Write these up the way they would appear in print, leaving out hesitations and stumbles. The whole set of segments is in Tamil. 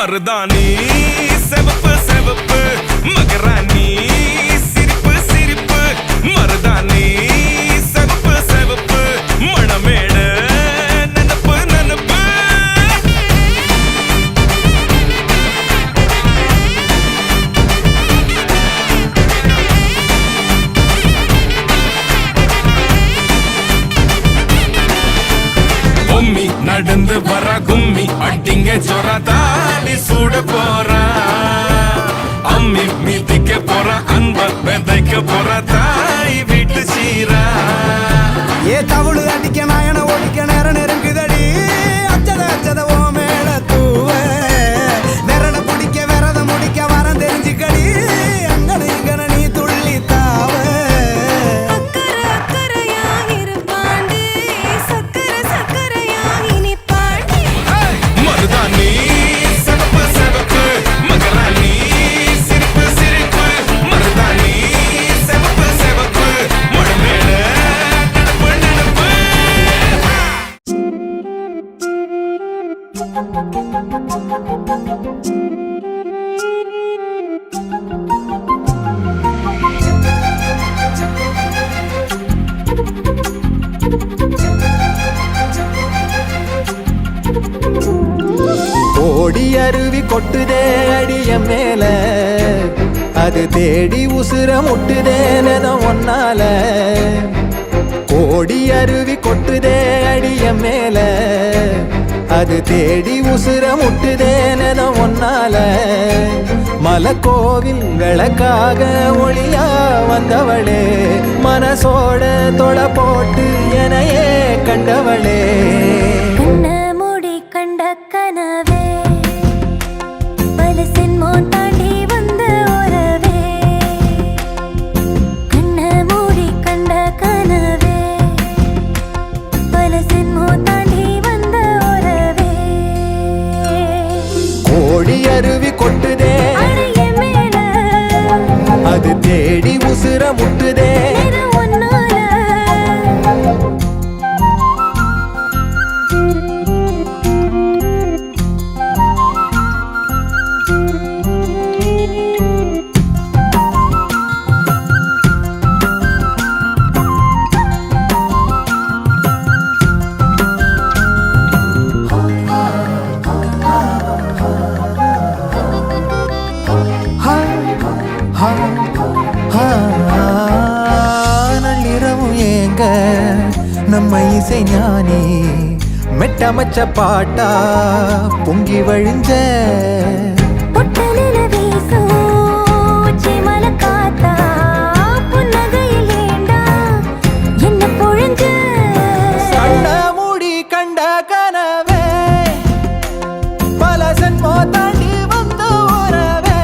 மருதாணி செவப்பு செவப்பு மகராணி சிரிப்பு சிரிப்பு மருதாணி செவப்பு செவப்பு மணமேட நனப்பு நனப்பு பொம்மி நடந்து வர கும்மி அட்டிங்க ஜொரா தாடி சூட போறா அம்மி மீதிக்க போற அன்ப விதைக்க போற தாய் வீட்டு சீரா ஏ தவுளு அடிக்க நாயன ஓடிக்க நேரம் நெருங்குதடி அச்சத அச்சத ஓ மேல தூவ விரட பிடிக்க விரத முடிக்க வரம் தெரிஞ்சுக்கடி அங்கன இங்கன நீ துள்ளி தாவ மருதாணி செவப்பு செவப்பு மகராணி சிரிப்பு சிரிப்பு மருதாணி செவப்பு செவப்பு மணமேட நனப்பு நனப்பு ஓடி அருவி கொட்டுதே அடிய மேல அது தேடி உசுர முட்டுதே நெதம் ஒன்னால ஓடி அருவி கொட்டுதே அடிய மேல அது தேடி உசுர முட்டுதே நெதம் ஒன்னால மலக்கோவில் விளக்காக ஒளியா வந்தவளே மனசோட தொலை போட்டு எனையே கண்டவளே கண்ட கனவே பல சென்மோ தாண்டி வந்த உறவே கண்ண மூடி கண்ட கனவே பல சென்மோ தாண்டி வந்த உறவே கோடி அருவி கொட்டுதே அடைய மேல அது தேடி உசுர முட்டுதே ஒன்னால நள்ளிரவும் ஏங்க நம்ம இசை ஞானி மெட்டமச்ச பாட்டா பொங்கி வழிஞ்ச பொட்டலில வீசும் உச்சிமல காத்தா புன்னகையில் ஏண்டா என்ன பொழிஞ்ச கண்ண மூடி கண்ட கனவே பல சென்மோ தாண்டி வந்த உறவே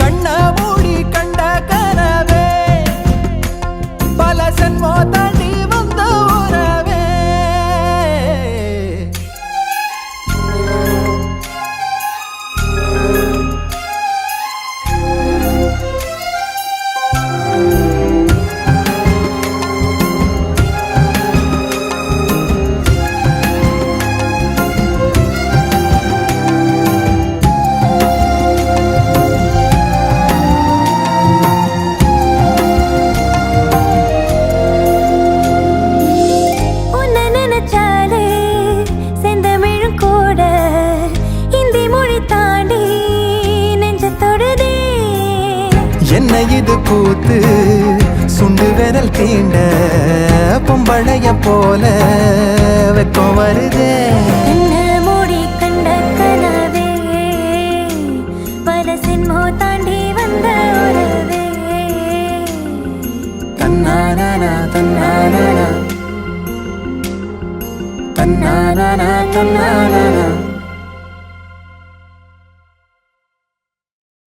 கண்ண மூடி கண்ட கனவே பல சென்மோ தாண்டி வந்த உறவே உன்னை நினைச்சாலே செந்தமிழும் கூட இந்தி மொழி தாண்டி நெஞ்ச தொடுதே என்ன இது கூத்து சுண்டு விரல் தீண்ட பொம்பளைய போல வெக்கம் வருதே கண்ண மூடி கண்ட கனவே பல சென்மோ தாண்டி வந்த உறவே தன்னானா தன்னானா தன்னானா தன்னானா